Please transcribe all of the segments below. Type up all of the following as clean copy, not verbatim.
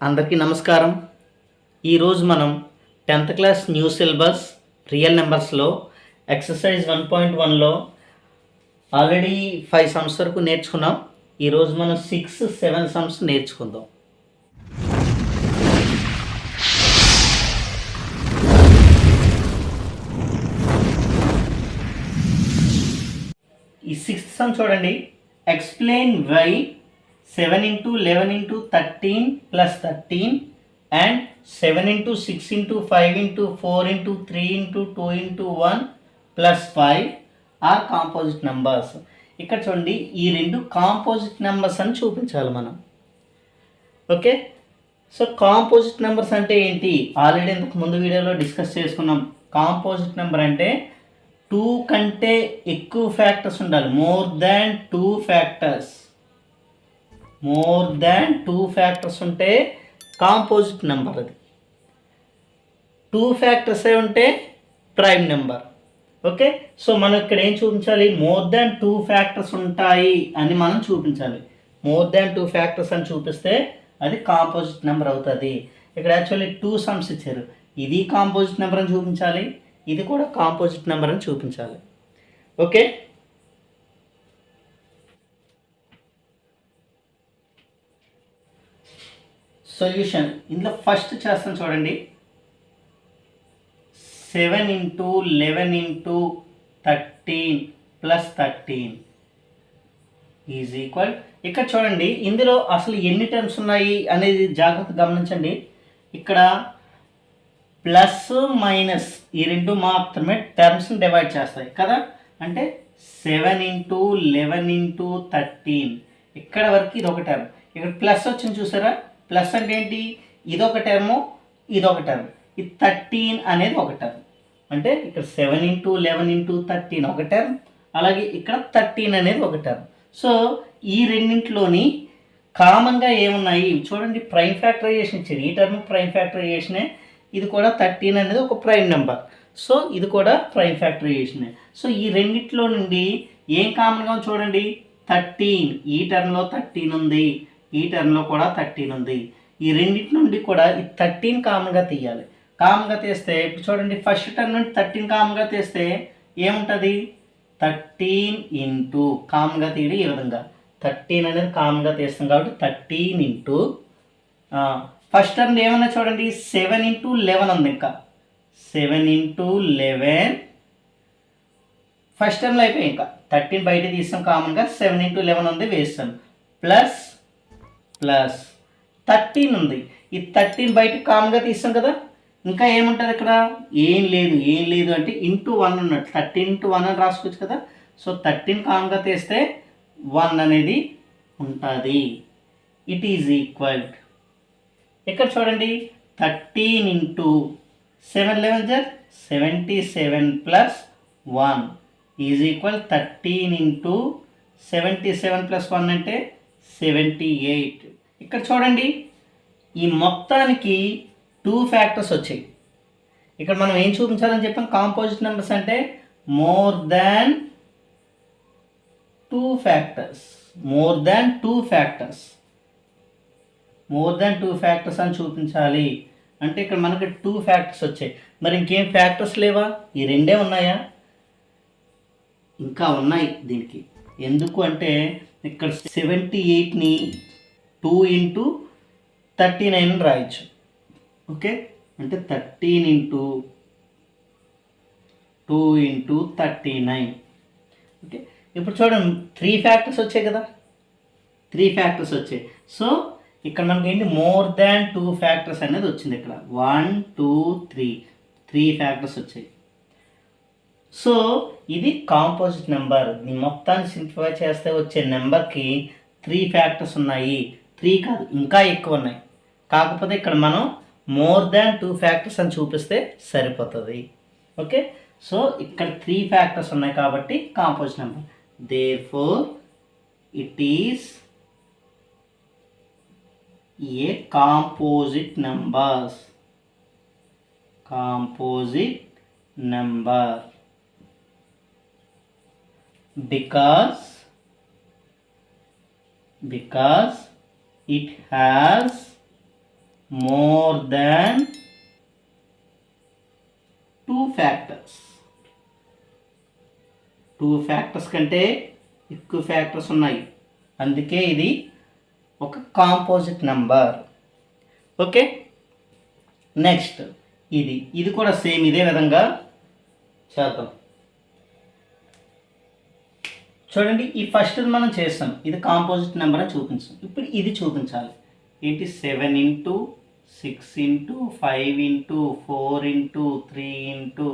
అందరికీ నమస్కారం. ఈరోజు మనం 10th class new syllabus real నెంబర్స్లో ఎక్సర్సైజ్ 1.1లో ఆల్రెడీ 5 సమ్స్ వరకు నేర్చుకున్నాం. ఈరోజు మనం 6-7 సమ్స్ నేర్చుకుందాం. ఈ 6th సమ్ చూడండి. Explain why 7 into 11 into 13 plus 13 and 7 into 6 into 5 into 4 into 3 into 2 into 1 plus 5 are composite numbers. ఇక్కడ చూడండి, ఈ రెండు కాంపోజిట్ నెంబర్స్ అని చూపించాలి మనం. ఓకే, సో కాంపోజిట్ నెంబర్స్ అంటే ఏంటి? ఆల్రెడీ ఇంతకు ముందు వీడియోలో డిస్కస్ చేసుకున్నాం. కాంపోజిట్ నెంబర్ అంటే 2 కంటే ఎక్కువ ఫ్యాక్టర్స్ ఉండాలి. More than 2 factors. More than 2 factors ఉంటే కాంపోజిట్ నెంబర్. అది 2 ఫ్యాక్టర్సే ఉంటే ప్రైమ్ నెంబర్. ఓకే, సో మనం ఇక్కడ ఏం చూపించాలి? మోర్ దాన్ 2 ఫ్యాక్టర్స్ ఉంటాయి అని మనం చూపించాలి. మోర్ దాన్ 2 ఫ్యాక్టర్స్ అని చూపిస్తే అది కాంపోజిట్ నెంబర్ అవుతుంది. ఇక్కడ యాక్చువల్లీ 2 సమ్స్ ఇచ్చారు. ఇది కాంపోజిట్ నెంబర్ అని చూపించాలి, ఇది కూడా కాంపోజిట్ నెంబర్ అని చూపించాలి. ఓకే, సొల్యూషన్ ఇందులో ఫస్ట్ చేస్తాను చూడండి. 7 into 11 into 13 plus 13 is equal. ఇక్కడ చూడండి, ఇందులో అసలు ఎన్ని టర్మ్స్ ఉన్నాయి అనేది జాగ్రత్తగా గమనించండి. ఇక్కడ ప్లస్ మైనస్ ఈ రెండు మాత్రమే టర్మ్స్ని డివైడ్ చేస్తాయి కదా. అంటే 7 into 11 into 13 ఇక్కడ వరకు ఇది ఒక టర్మ్. ఇక్కడ ప్లస్ వచ్చింది చూసారా? ప్లస్ అంటే ఏంటి? ఇదొక టర్ము, ఇదొక టర్మ్. ఇది 13 అనేది ఒక టర్మ్. అంటే ఇక్కడ 7 into 11 into 13 ఒక టర్మ్, అలాగే ఇక్కడ 13 అనేది ఒక టర్మ్. సో ఈ రెండింటిలోని కామన్గా ఏమున్నాయి చూడండి. ప్రైమ్ ఫ్యాక్టరైజేషన్ ఇచ్చారు. ఈ టర్మ్ ప్రైమ్ ఫ్యాక్టరైజేషనే, ఇది కూడా 13 అనేది ఒక ప్రైమ్ నెంబర్. సో ఇది కూడా ప్రైమ్ ఫ్యాక్టరైజేషనే. సో ఈ రెండింటిలో నుండి ఏం కామన్గా చూడండి. 13, ఈ టర్మ్లో 13 ఉంది, ఈ టర్మ్లో కూడా 13 ఉంది. ఈ రెండింటి నుండి కూడా ఈ 13 కామన్గా తీయాలి. కామన్గా తీస్తే ఇప్పుడు చూడండి, ఫస్ట్ టర్మ్ నుండి 13 కామన్గా తీస్తే ఏముంటుంది? 13 ఇంటూ కామన్గా తీయడం ఈ విధంగా 13 అనేది కామన్గా తీస్తాం కాబట్టి 13 ఇంటూ ఫస్ట్ టర్మ్ ఏమన్నా చూడండి, 7 into 11 ఉంది. ఇంకా 7 into 11 ఫస్ట్ టర్మ్లో అయిపోయి ఇంకా 13 బయట తీస్తాం కామన్గా. 7 into 11 ఉంది, వేస్తాం. ప్లస్ ప్లస్ 13 ఉంది. ఈ 13 బయట కామన్గా తీస్తాం కదా. ఇంకా ఏముంటుంది ఇక్కడ? ఏం లేదు. ఏం లేదు అంటే ఇంటూ 1 ఉన్నట్టు 13 into 1 అని రాసుకోవచ్చు కదా. సో 13 కామన్గా తీస్తే 1 అనేది ఉంటుంది. It is equal. ఇక్కడ చూడండి, 13 into 7 11 జర్ 77 plus 1 is equal 13 into 77 plus 1 అంటే 78. ఇక్కడ చూడండి, ఈ మొత్తానికి 2 ఫ్యాక్టర్స్ వచ్చాయి. ఇక్కడ మనం ఏం చూపించాలని చెప్పాం? కాంపోజిట్ నెంబర్స్ అంటే more than 2 factors. More than 2 factors. More than 2 factors అని చూపించాలి. అంటే ఇక్కడ మనకి 2 ఫ్యాక్టర్స్ వచ్చాయి. మరి ఇంకేం ఫ్యాక్టర్స్ లేవా? ఈ రెండే ఉన్నాయా? ఇంకా ఉన్నాయి దీనికి. ఎందుకు అంటే ఇక్కడ 78ని 2 into 39 రాయొచ్చు. ఓకే, అంటే 13 into 2 into 39. ఓకే, ఇప్పుడు చూడండి, 3 ఫ్యాక్టర్స్ వచ్చాయి కదా. 3 ఫ్యాక్టర్స్ వచ్చాయి. సో ఇక్కడ మనకి ఏంటి? మోర్ దాన్ 2 ఫ్యాక్టర్స్ అనేది వచ్చింది. ఇక్కడ 1 2 3 ఫ్యాక్టర్స్ వచ్చాయి. సో ఇది కాంపోజిట్ నెంబర్. ఈ మొత్తాన్ని సింప్లిఫై చేస్తే వచ్చే నెంబర్కి 3 ఫ్యాక్టర్స్ ఉన్నాయి. 3 కాదు, ఇంకా ఎక్కువ ఉన్నాయి. కాకపోతే ఇక్కడ మనం మోర్ దాన్ 2 ఫ్యాక్టర్స్ అని చూపిస్తే సరిపోతుంది. ఓకే, సో ఇక్కడ 3 ఫ్యాక్టర్స్ ఉన్నాయి కాబట్టి composite number. Therefore it is a composite number. Composite number because it has more than 2 factors. 2 factors కంటే ఎక్కువ ఫ్యాక్టర్స్ ఉన్నాయి, అందుకే ఇది ఒక కాంపోజిట్ నెంబర్. ఓకే, నెక్స్ట్ ఇది కూడా సేమ్ ఇదే విధంగా చేద్దాం. చూడండి, ఈ ఫస్ట్ మనం చేస్తాం, ఇది కాంపోజిట్ నెంబర్ అని చూపించాం. ఇప్పుడు ఇది చూపించాలి. ఏంటి? 7 into 6 into 5 into 4 into 3 into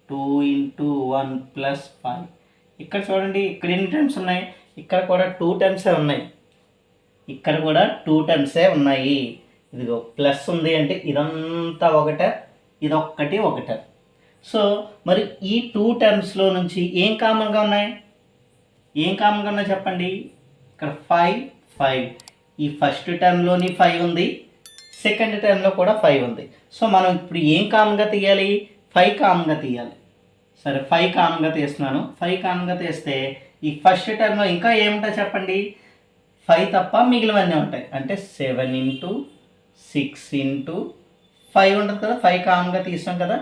2 into 1 plus 5. ఇక్కడ చూడండి, ఇక్కడ ఎన్ని టైమ్స్ ఉన్నాయి? ఇక్కడ కూడా 2 టైమ్సే ఉన్నాయి. ఇక్కడ కూడా 2 టైమ్సే ఉన్నాయి. ఇదిగో ప్లస్ ఉంది అంటే ఇదంతా ఒకటే, ఇదొక్కటి ఒకటే. సో మరి ఈ 2 టర్మ్స్లో నుంచి ఏం కామన్గా ఉన్నాయి? ఏం కామన్గా ఉన్నాయి చెప్పండి. ఇక్కడ 5. ఈ ఫస్ట్ టర్మ్లోని 5 ఉంది, సెకండ్ టర్మ్లో కూడా 5 ఉంది. సో మనం ఇప్పుడు ఏం కామన్గా తీయాలి? 5 కామన్గా తీయాలి. సరే, 5 కామన్గా తీస్తున్నాను. 5 కామన్గా తీస్తే ఈ ఫస్ట్ టర్మ్లో ఇంకా ఏముంటాయి చెప్పండి? 5 తప్ప మిగిలినవన్నీ ఉంటాయి. అంటే 7 ఇంటూ 6 ఇంటూ 5 ఉంటుంది కదా, 5 కామన్గా తీస్తాం కదా.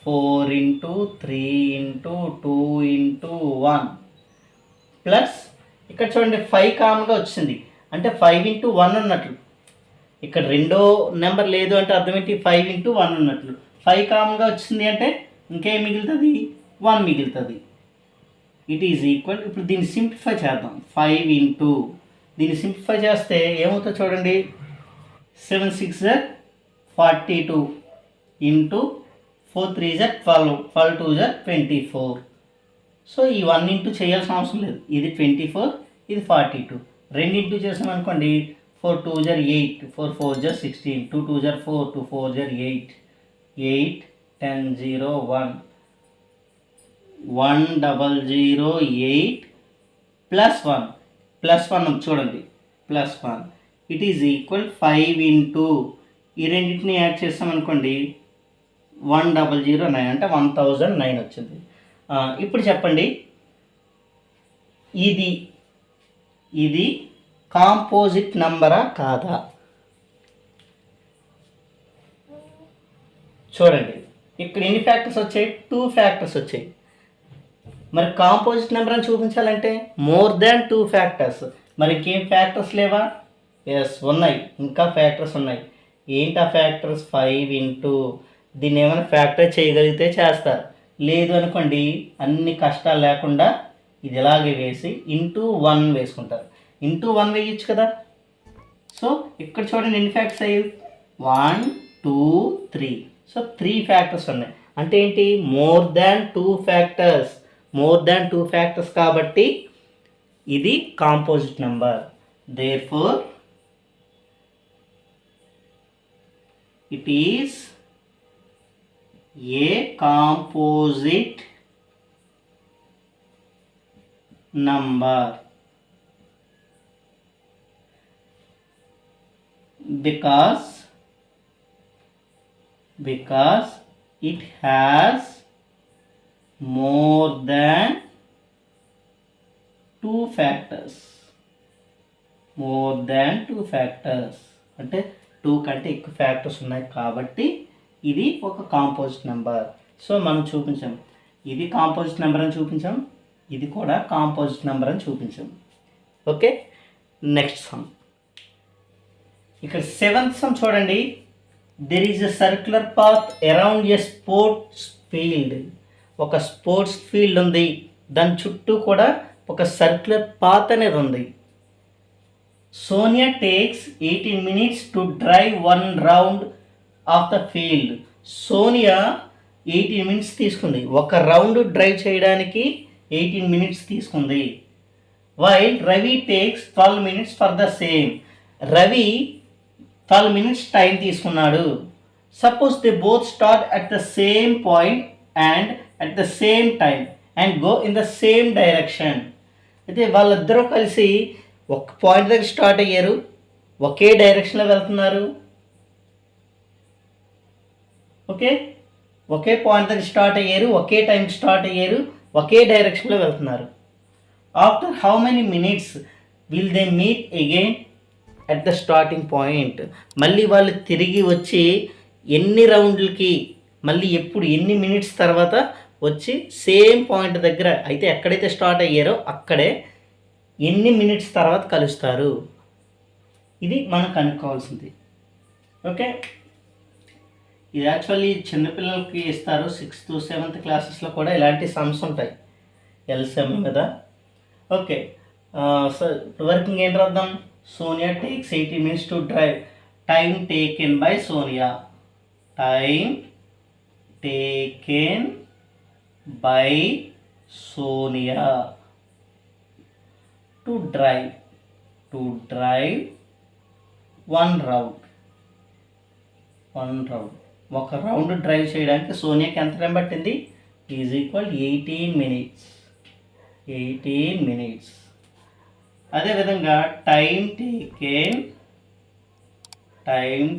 4 ఇంటూ 3 ఇంటూ 2 ఇంటూ 1 ప్లస్ ఇక్కడ చూడండి 5 కామన్గా వచ్చింది అంటే 5 ఇంటూ 1 ఉన్నట్లు. ఇక్కడ రెండో నెంబర్ లేదు అంటే అర్థం ఏంటి? 5 ఇంటూ 1 ఉన్నట్లు. 5 కామన్గా వచ్చింది అంటే ఇంకేం మిగులుతుంది? 1 మిగులుతుంది. ఇట్ ఈజ్ ఈక్వల్, ఇప్పుడు దీన్ని సింప్లిఫై చేద్దాం. 5 ఇంటూ దీన్ని సింప్లిఫై చేస్తే ఏమవుతుందో చూడండి. 7 6 42 ఇంటూ 4 3 12, 12 2 24. సో ఈ 1 ఇంటూ చేయాల్సిన అవసరం లేదు. ఇది 24, ఇది 42. 2 ఇంటూ చేసాం అనుకోండి. 4 2 8, 4 4 16, 2 2 4, 2 4 8, 8 10 0 1, 1008 ప్లస్ 1 చూడండి, plus 1. It is equal 5 into ఈ రెండింటిని యాడ్ చేస్తాం అనుకోండి. 1009 అంటే 1009 వచ్చింది. ఇప్పుడు చెప్పండి, ఇది కాంపోజిట్ నంబరా కాదా? చూడండి, ఇక్కడ ఎన్ని ఫ్యాక్టర్స్ వచ్చాయి? 2 ఫ్యాక్టర్స్ వచ్చాయి. మరి కాంపోజిట్ నెంబర్ అని చూపించాలంటే మోర్ దాన్ 2 ఫ్యాక్టర్స్. మరి ఇంకేం ఫ్యాక్టర్స్ లేవా? ఎస్ ఉన్నాయి, ఇంకా ఫ్యాక్టర్స్ ఉన్నాయి. ఏంటి ఆ ఫ్యాక్టర్స్? 5 ఇంటూ దీన్ని ఏమైనా ఫ్యాక్టర్ చేయగలిగితే చేస్తారు, లేదు అనుకోండి అన్ని కష్టాలు లేకుండా ఇది ఇలాగే వేసి ఇంటూ 1 వేసుకుంటారు. ఇంటూ 1 వేయచ్చు కదా. సో ఇక్కడ చూడండి ఎన్ని ఫ్యాక్టర్స్ అయ్యి? 1 2 3. సో 3 ఫ్యాక్టర్స్ ఉన్నాయి. అంటే ఏంటి? More than 2 factors. More than 2 factors కాబట్టి ఇది composite number. Therefore it is a composite number because it has more than 2 factors. అంటే 2 కంటే ఎక్కువ ఫ్యాక్టర్స్ ఉన్నాయి కాబట్టి ఇది ఒక కాంపోజిట్ నెంబర్. సో మనం చూపించాం, ఇది కాంపోజిట్ నెంబర్ అని చూపించాం, ఇది కూడా కాంపోజిట్ నెంబర్ అని చూపించాం. Okay, next some. ఇక్కడ 7th సమ్ చూడండి. There is a circular path around a sports field. ఒక స్పోర్ట్స్ ఫీల్డ్ ఉంది, దాని చుట్టూ కూడా ఒక సర్క్యులర్ పాత్ అనేది ఉంది. Sonia takes 18 minutes to drive 1 round of the field. Sonia 18 minutes తీసుకుంది, ఒక రౌండ్ డ్రైవ్ చేయడానికి 18 minutes తీసుకుంది. While Ravi takes 12 minutes for the same. Ravi 12 minutes time తీసుకున్నాడు. Suppose they both start at the same point and at the same time and go in the same direction. అయితే వాళ్ళిద్దరూ కలిసి ఒక point దగ్గర start అయ్యారు, ఒకే డైరెక్షన్లో వెళ్తున్నారు. ఓకే, ఒకే పాయింట్ దగ్గర స్టార్ట్ అయ్యారు, ఒకే టైం స్టార్ట్ అయ్యారు, ఒకే డైరెక్షన్లో వెళ్తున్నారు. After how many minutes will they meet again? At the starting point. మళ్ళీ వాళ్ళు తిరిగి వచ్చి ఎన్ని రౌండ్లకి మళ్ళీ ఎప్పుడు ఎన్ని మినిట్స్ తర్వాత వచ్చి సేమ్ పాయింట్ దగ్గర అయితే ఎక్కడైతే స్టార్ట్ అయ్యారో అక్కడే ఎన్ని మినిట్స్ తర్వాత కలుస్తారు, ఇది మనం కనుక్కోవాల్సింది. ఓకే, ఇది యాక్చువల్లీ చిన్నపిల్లలకి ఇస్తారు. 6th 7th క్లాసెస్లో కూడా ఇలాంటి సమ్స్ ఉంటాయి ఎల్సిఎం కదా. ఓకే, సో వర్కింగ్ ఏం రాద్దాం. Sonia takes 80 minutes to drive. Time taken by Sonia. Time taken by Sonia to drive. To drive 1 round. 1 round, ఒక రౌండ్ డ్రైవ్ చేయడానికి సోనియాకి ఎంత టైం పట్టింది? Is equal 18 minutes. 18 minutes. అదేవిధంగా టైం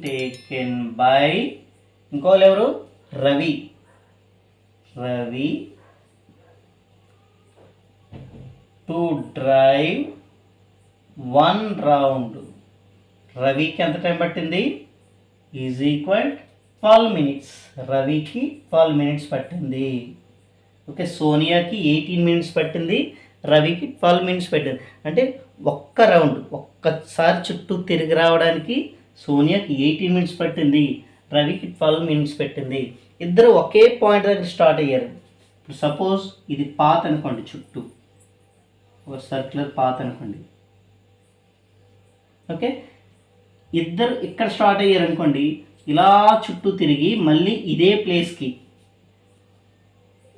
టేకెన్ బై ఇంకోళ్ళు ఎవరు? రవి. To drive 1 round. రవికి ఎంత టైం పట్టింది? Is equal 12 minutes. రవికి 12 minutes పట్టింది. ఓకే, సోనియాకి 18 minutes పట్టింది, రవికి 12 minutes పట్టింది. అంటే ఒక్క రౌండ్ ఒక్కసారి చుట్టూ తిరిగి రావడానికి సోనియాకి 18 minutes పట్టింది, రవికి 12 minutes పట్టింది. ఇద్దరు ఒకే పాయింట్ దగ్గర స్టార్ట్ అయ్యారు. ఇప్పుడు సపోజ్ ఇది పాత్ అనుకోండి, చుట్టూ ఒక సర్క్యులర్ పాత్ అనుకోండి. ఓకే, ఇద్దరు ఇక్కడ స్టార్ట్ అయ్యారు అనుకోండి, ఇలా చుట్టూ తిరిగి మళ్ళీ ఇదే ప్లేస్కి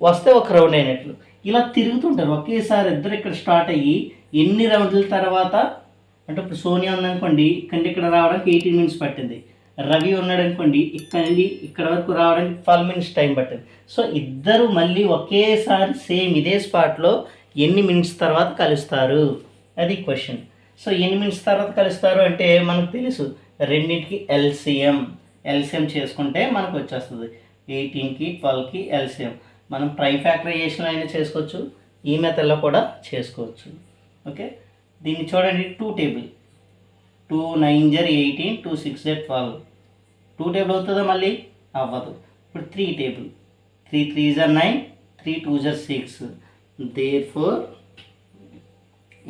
వస్తే ఒక రౌండ్ అయినట్లు. ఇలా తిరుగుతుంటారు ఒకేసారి. ఇద్దరు ఇక్కడ స్టార్ట్ అయ్యి ఎన్ని రౌండ్ల తర్వాత అంటే ఇప్పుడు సోనియా ఉందనుకోండి, ఇక్కడ రావడానికి 18 minutes పట్టింది. రవి ఉన్నాడు అనుకోండి, ఇక్కడ నుండి ఇక్కడ వరకు రావడానికి 12 minutes టైం పట్టింది. సో ఇద్దరు మళ్ళీ ఒకేసారి సేమ్ ఇదే స్పాట్లో ఎన్ని మినిట్స్ తర్వాత కలుస్తారు, అది క్వశ్చన్. సో ఎన్ని మినిట్స్ తర్వాత కలుస్తారు అంటే మనకు తెలుసు, రెండింటికి ఎల్సిఎం చేసుకుంటే మనకు వచ్చేస్తుంది. 18కి 12కి ఎల్సిఎం. మనం ప్రైమ్ ఫ్యాక్టరైజేషన్ అయినా చేసుకోవచ్చు, ఈ మెథడ్లో కూడా చేసుకోవచ్చు. ఓకే, దీన్ని చూడండి. 2 టేబుల్. 2 9 18, 2 6 12. 2 టేబుల్ అవుతుందా? మళ్ళీ అవ్వదు. ఇప్పుడు 3 టేబుల్. 3 3 9, 3 2 6. దేర్ఫోర్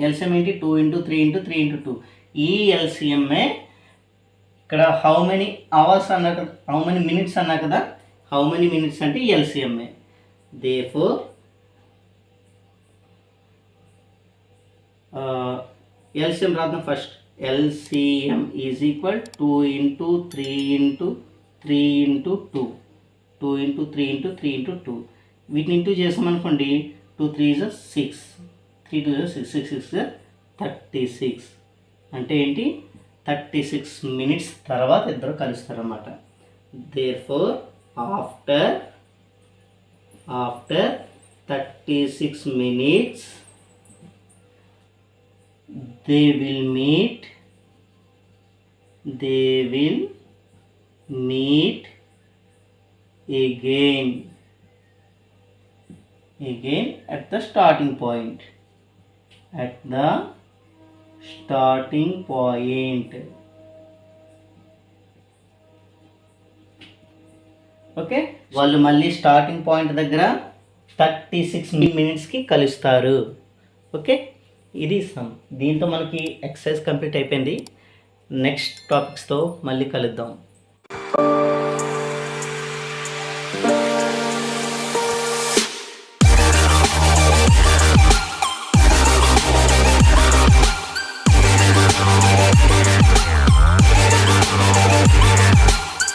ఎల్సిఎం ఏంటి? 2 × 3 × 3 × 2. ఈ ఎల్సిఎంఏ ఇక్కడ హౌ మెనీ అవర్స్ అన్నా కదా, హౌ మెనీ మినిట్స్ అన్నా కదా, హౌ మెనీ మినిట్స్ అంటే ఎల్సిఎంఏ. దేర్ఫోర్ ఎల్సిఎం రాద్దాం ఫస్ట్. LCM is equal 2 × 3 × 3 × 2. 2 × 3 × 3 × 2. వీటిని ఇంటూ చేసామనుకోండి, 2 3 6, 3 2 6, 6 6 36. అంటే ఏంటి? 36 minutes తర్వాత ఇద్దరు కలుస్తారన్నమాట. Therefore after 36 minutes they will meet again at the starting point. Okay, వాళ్ళు మళ్ళీ స్టార్టింగ్ పాయింట్ దగ్గర 36 minutesకి కలుస్తారు. ఓకే, ఇది సమ్. దీంతో మనకి ఎక్సర్సైజ్ కంప్లీట్ అయిపోయింది. నెక్స్ట్ టాపిక్స్తో మళ్ళీ కలుద్దాం.